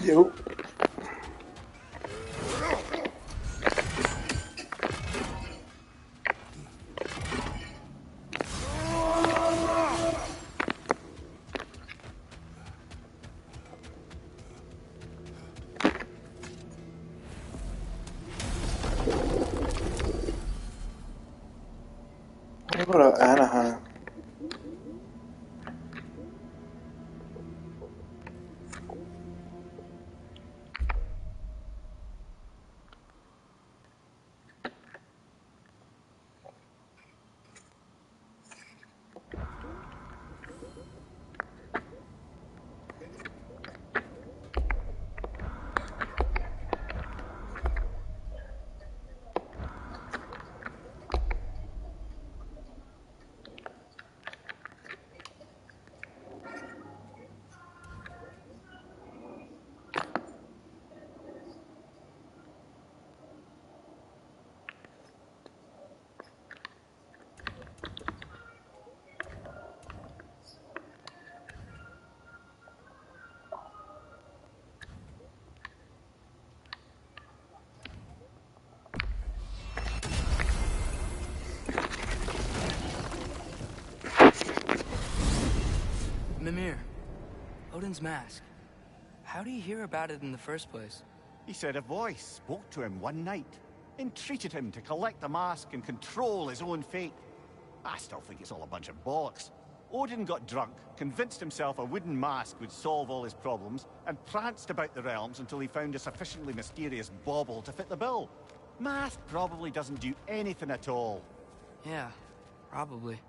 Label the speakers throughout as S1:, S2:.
S1: Yo. Agora, Anaheim.
S2: Mimir, Odin's mask. How do you hear about it in the first place?
S3: He said a voice spoke to him one night, entreated him to collect the mask and control his own fate. I still think it's all a bunch of bollocks. Odin got drunk, convinced himself a wooden mask would solve all his problems, and pranced about the realms until he found a sufficiently mysterious bauble to fit the bill. Mask probably doesn't do anything at all.
S2: Yeah, probably.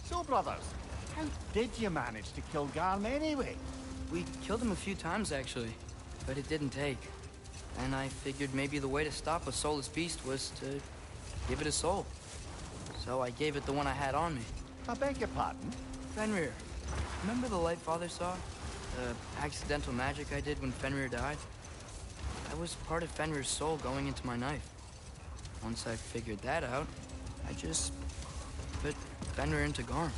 S3: So, brothers, how did you manage to kill Garm anyway?
S2: We killed him a few times, actually, but it didn't take. And I figured maybe the way to stop a soulless beast was to give it a soul. So I gave it the one I had on me.
S3: I beg your pardon?
S2: Fenrir, remember the light Father saw? The accidental magic I did when Fenrir died? That was part of Fenrir's soul going into my knife. Once I figured that out, I just put Fenrir into Garm.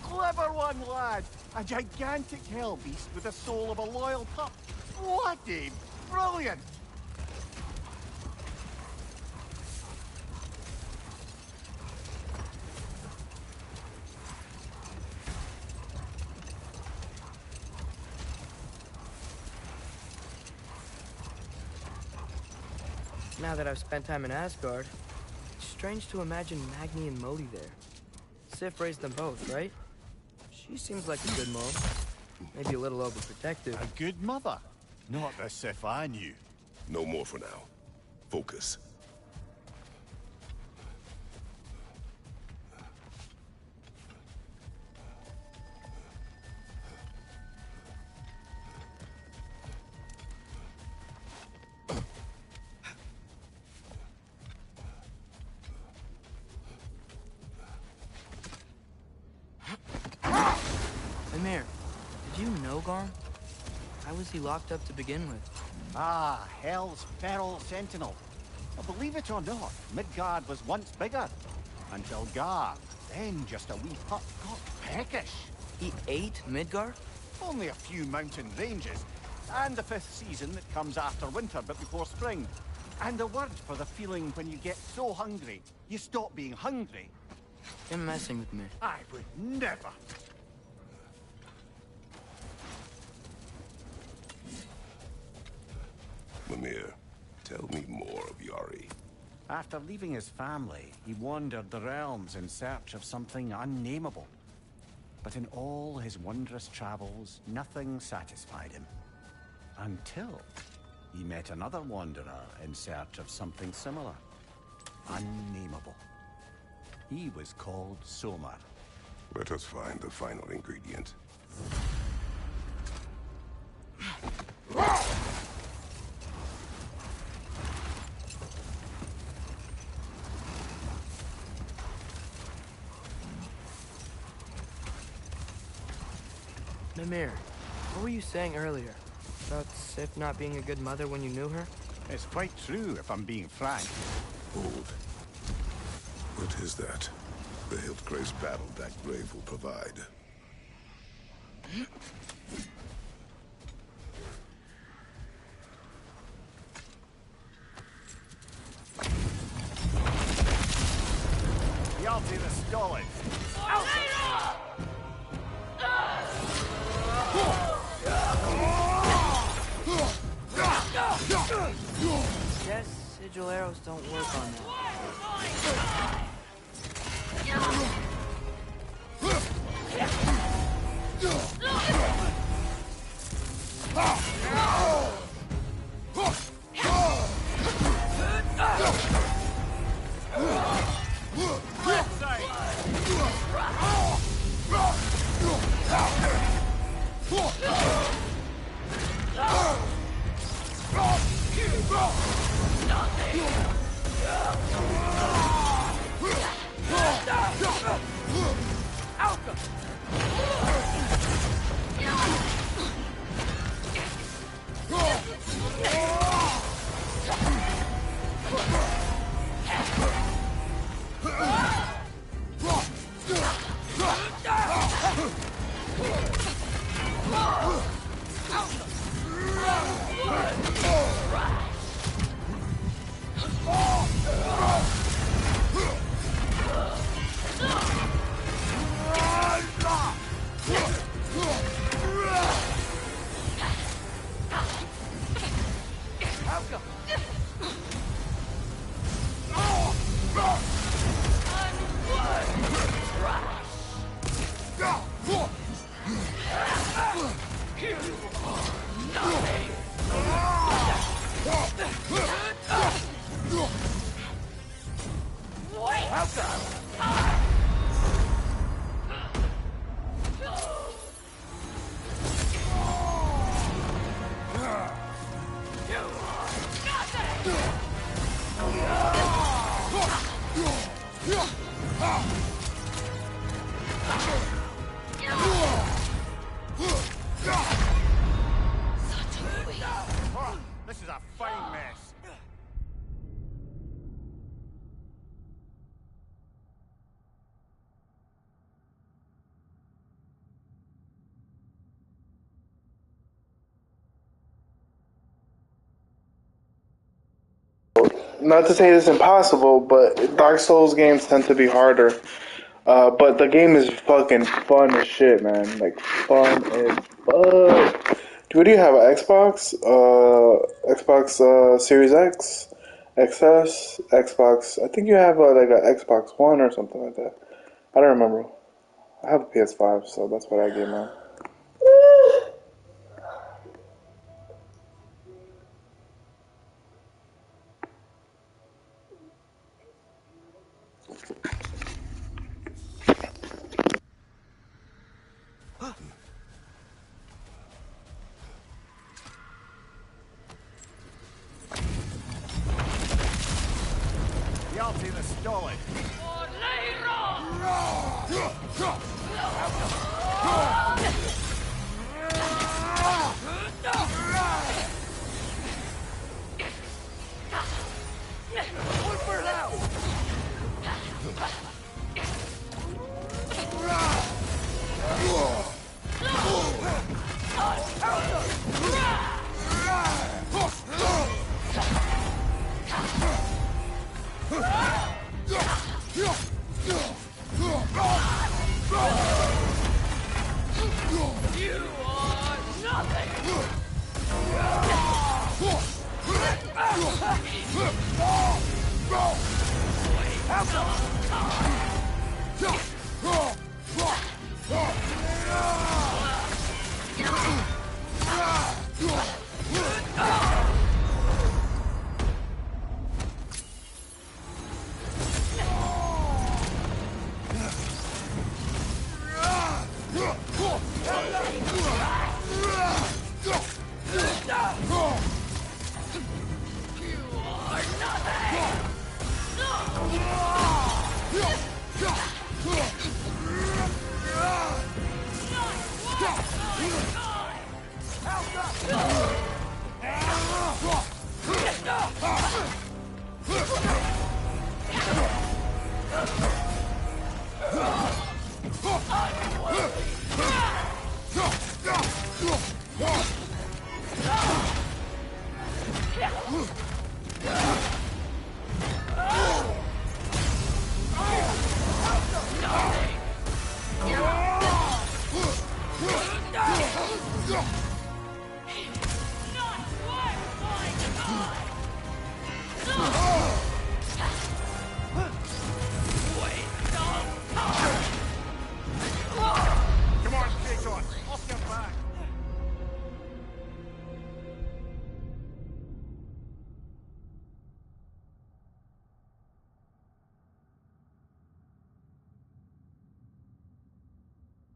S3: Clever one, lad! A gigantic hell beast with the soul of a loyal pup. What a brilliant!
S2: Now that I've spent time in Asgard, it's strange to imagine Magni and Modi there. Sif raised them both, right? She seems like a good mom. Maybe a little overprotective.
S3: A good mother. Not the Sif I knew.
S4: No more for now. Focus.
S2: Mimir, did you know Garm? How was he locked up to begin with?
S3: Ah, Hell's feral sentinel. Well, believe it or not, Midgard was once bigger. Until Gar, then just a wee pup, got peckish.
S2: He ate Midgard?
S3: Only a few mountain ranges. And the 5th season that comes after winter but before spring. And a word for the feeling when you get so hungry, you stop being hungry.
S2: You're messing with me.
S3: I would never.
S4: Mimir, tell me more of Yari.
S3: After leaving his family, he wandered the realms in search of something unnameable. But in all his wondrous travels, nothing satisfied him. Until he met another wanderer in search of something similar. Unnameable. He was called Somar.
S4: Let us find the final ingredient.
S2: Mimir, what were you saying earlier? About Sif not being a good mother when you knew her?
S3: It's quite true, if I'm being frank.
S4: Hold. What is that? The Hildgrave's battle that grave will provide.
S3: The Altina stolid.
S2: Guess sigil arrows don't work on that.
S3: This is a fine mess.
S1: Not to say it's impossible, but Dark Souls games tend to be harder. But the game is fucking fun as shit, man. Like, fun as fuck. What do you have? An Xbox? Xbox Series X? XS? Xbox? I think you have like an Xbox One or something like that. I don't remember. I have a PS5, so that's what I get, man.
S3: The Altina stolid.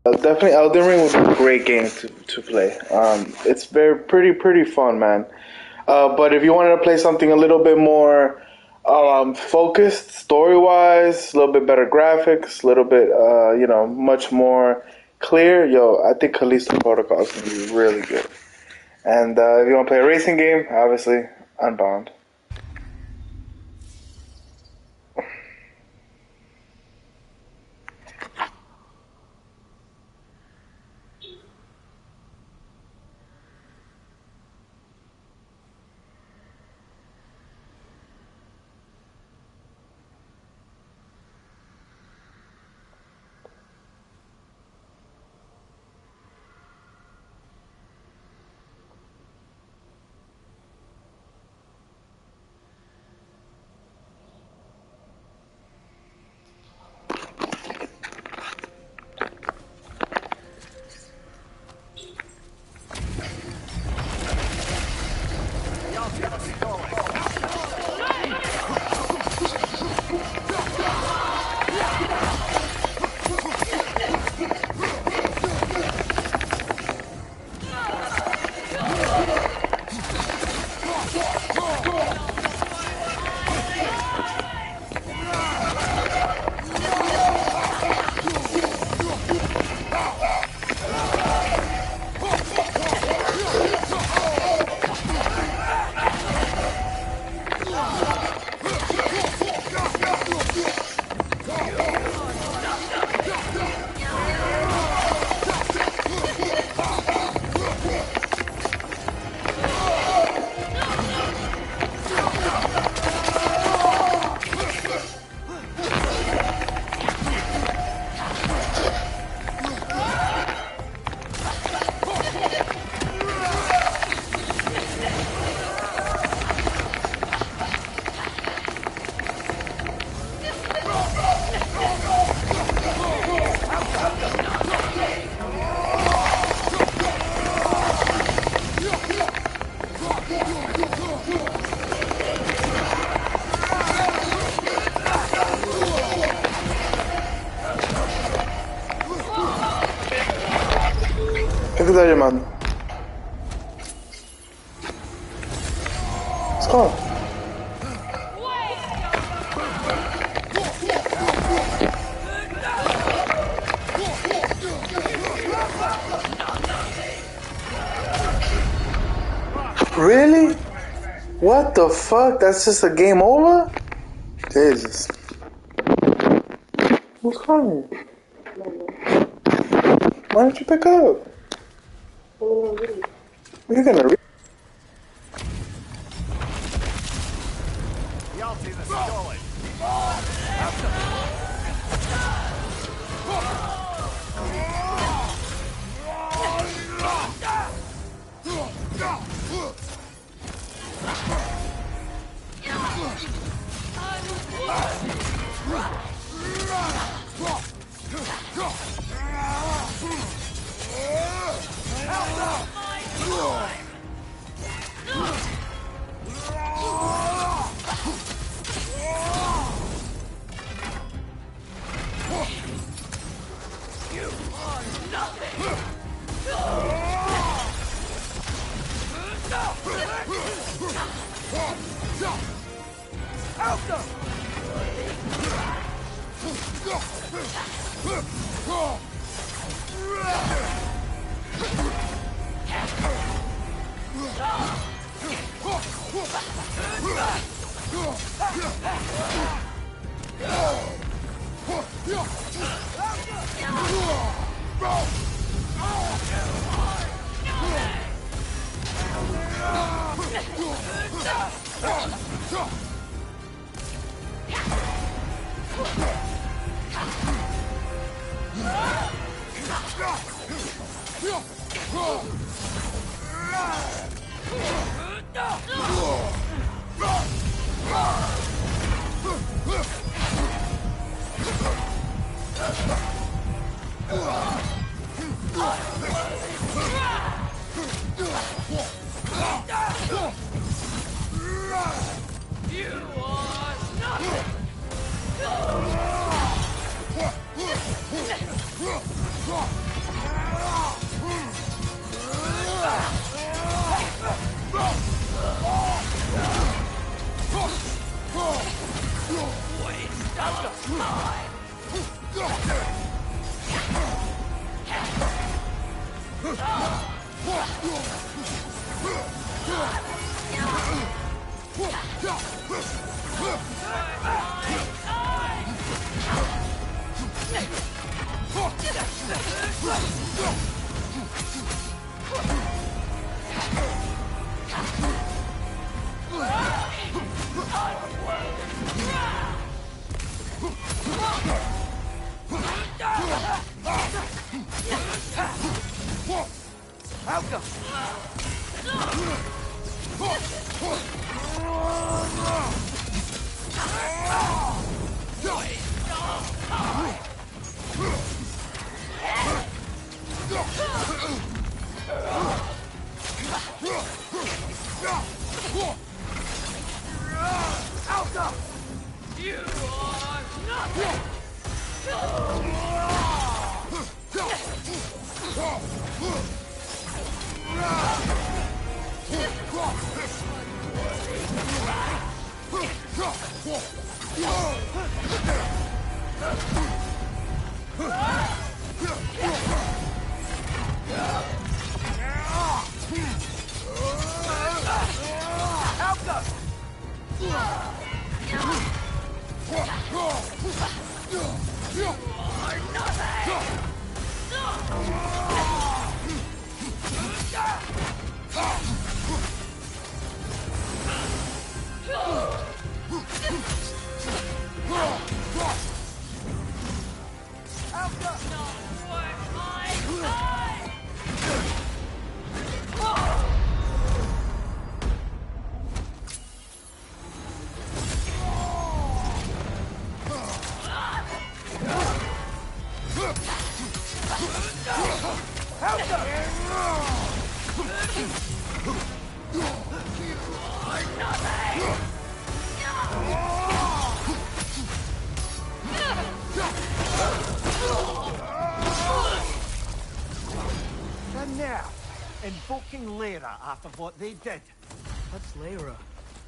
S1: Definitely, Elden Ring was a great game to play. It's pretty fun, man. But if you wanted to play something a little bit more focused, story wise, a little bit better graphics, a little bit, much more clear, I think Callisto Protocol is going to be really good. And if you want to play a racing game, obviously, Unbound. ¿Qué te está llamando? Let's go. Really? What the fuck? That's just a game over? Jesus. Who's calling you? Why don't you pick up? You're gonna read.
S3: Invoking Lyra after what they did.
S2: What's Lyra?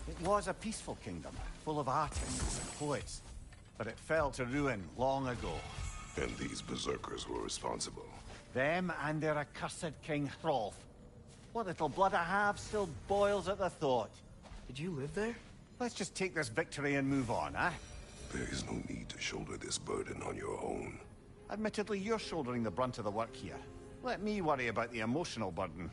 S3: It was a peaceful kingdom, full of artists and poets. But it fell to ruin long ago.
S4: And these berserkers were responsible.
S3: Them and their accursed King Hrolf. What little blood I have still boils at the thought.
S2: Did you live there?
S3: Let's just take this victory and move on, eh?
S4: There is no need to shoulder this burden on your own.
S3: Admittedly, you're shouldering the brunt of the work here. Let me worry about the emotional burden.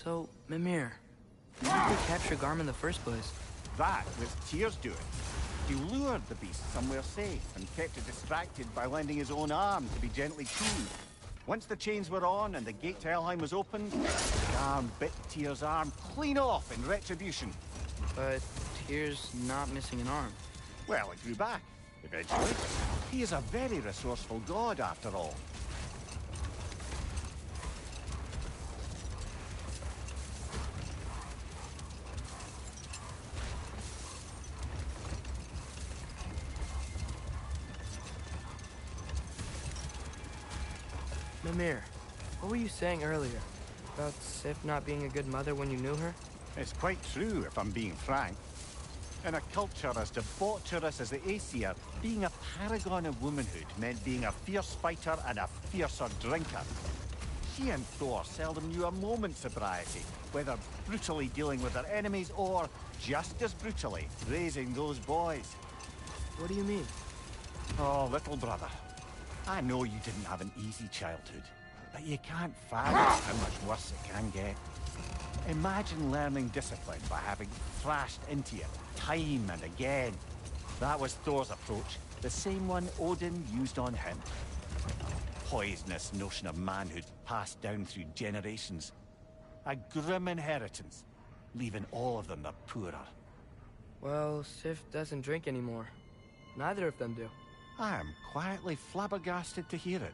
S2: So, Mimir, how did they capture Garm in the first place?
S3: That was Tyr's doing. He lured the beast somewhere safe and kept it distracted by lending his own arm to be gently tuned. Once the chains were on and the gate to Helheim was opened, Garm bit Tyr's arm clean off in retribution.
S2: But Tyr's not missing an arm.
S3: Well, it grew back, eventually. He is a very resourceful god, after all.
S2: Mimir, what were you saying earlier? About Sif not being a good mother when you knew her?
S3: It's quite true, if I'm being frank. In a culture as debaucherous as the Aesir, being a paragon of womanhood meant being a fierce fighter and a fiercer drinker. She and Thor seldom knew a moment's sobriety, whether brutally dealing with their enemies or, just as brutally, raising those boys.
S2: What do you mean?
S3: Oh, little brother. I know you didn't have an easy childhood, but you can't fathom how much worse it can get. Imagine learning discipline by having thrashed into you time and again. That was Thor's approach, the same one Odin used on him. A poisonous notion of manhood passed down through generations. A grim inheritance, leaving all of them the poorer.
S2: Well, Sif doesn't drink anymore. Neither of them do.
S3: I am quietly flabbergasted to hear it.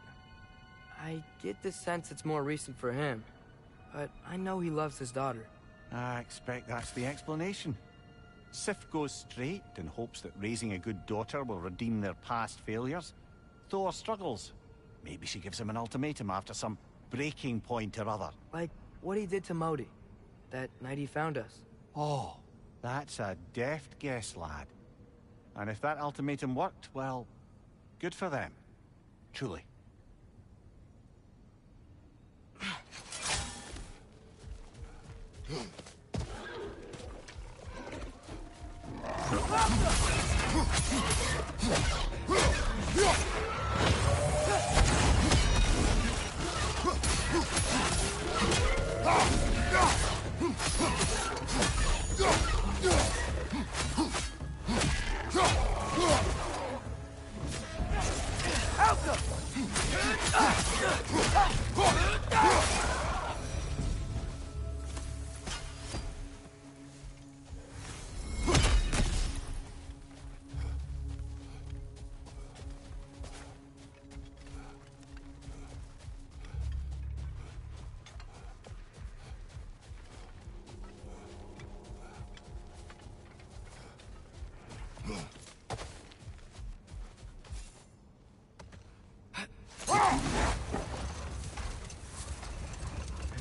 S2: I get the sense it's more recent for him, but I know he loves his daughter.
S3: I expect that's the explanation. Sif goes straight and hopes that raising a good daughter will redeem their past failures. Thor struggles. Maybe she gives him an ultimatum after some breaking point or other.
S2: Like what he did to Modi, that night he found us.
S3: Oh, that's a deft guess, lad. And if that ultimatum worked, well, good for them. Truly.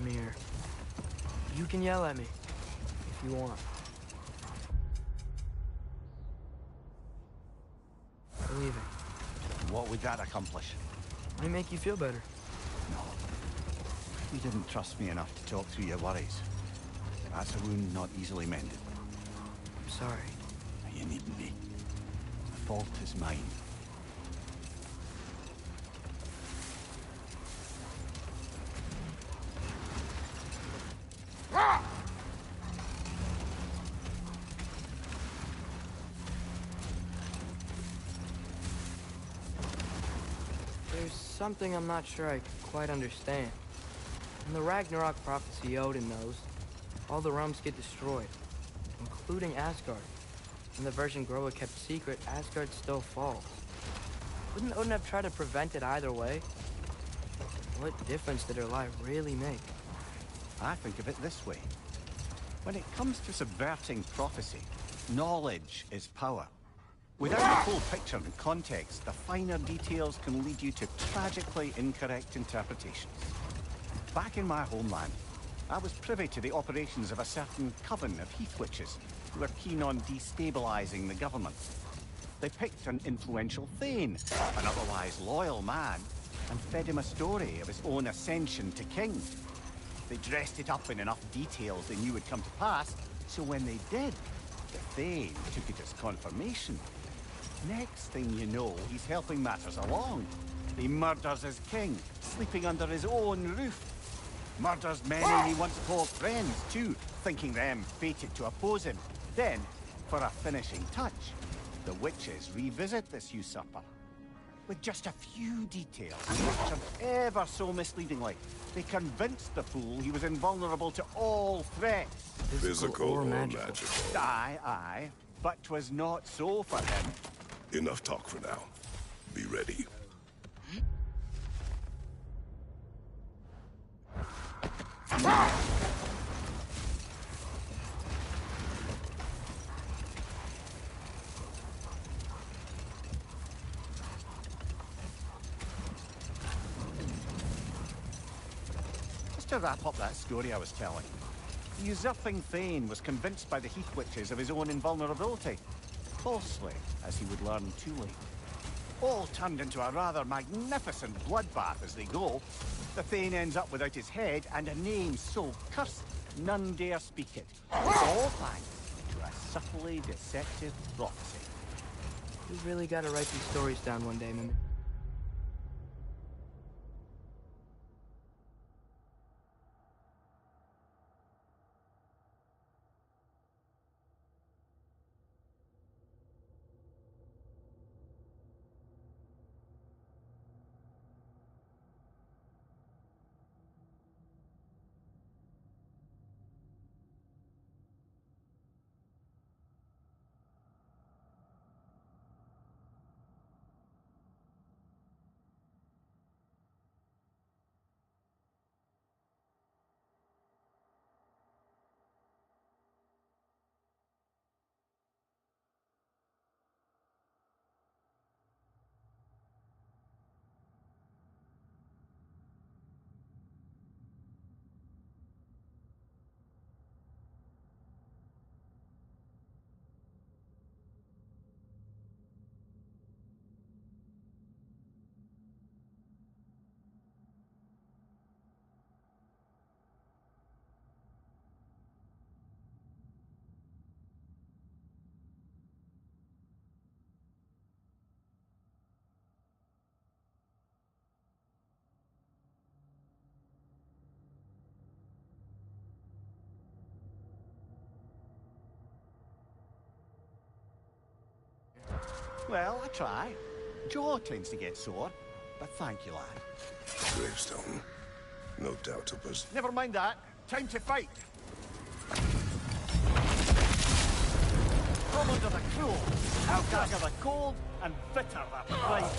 S2: Mimir, you can yell at me if you want. I'm leaving.
S3: What would that accomplish?
S2: Might make you feel better.
S3: No. You didn't trust me enough to talk through your worries. That's a wound not easily mended.
S2: I'm sorry.
S3: You needn't be. The fault is mine.
S2: There's something I'm not sure I quite understand. In the Ragnarok prophecy Odin knows, all the realms get destroyed, including Asgard. In the version Groa kept secret, Asgard still falls. Wouldn't Odin have tried to prevent it either way? What difference did her lie really make?
S3: I think of it this way. When it comes to subverting prophecy, knowledge is power. Without the full picture and context, the finer details can lead you to tragically incorrect interpretations. Back in my homeland, I was privy to the operations of a certain coven of heath witches who were keen on destabilizing the government. They picked an influential Thane, an otherwise loyal man, and fed him a story of his own ascension to king. They dressed it up in enough details they knew would come to pass, so when they did, the Thane took it as confirmation. Next thing you know, he's helping matters along. He murders his king, sleeping under his own roof. Murders many he once called friends, too, thinking them fated to oppose him. Then, for a finishing touch, the witches revisit this usurper. With just a few details, structured ever so misleadingly, they convinced the fool he was invulnerable to all threats.
S4: Physical or magical.
S3: Aye, aye. But 'twas not so for him.
S4: Enough talk for now. Be ready.
S3: Just to wrap up that story I was telling, the usurping Thane was convinced by the Heath Witches of his own invulnerability. Falsely, as he would learn too late. All turned into a rather magnificent bloodbath as they go. The Thane ends up without his head and a name so cursed none dare speak it. All thanks to a subtly deceptive prophecy.
S2: We really gotta write these stories down one day, Mimic.
S3: Well, I try. Jaw tends to get sore, but thank you, lad.
S4: Gravestone. No doubt it was...
S3: Never mind that. Time to fight. Come under the cruel, I'll dagger the cold, and bitter the bright.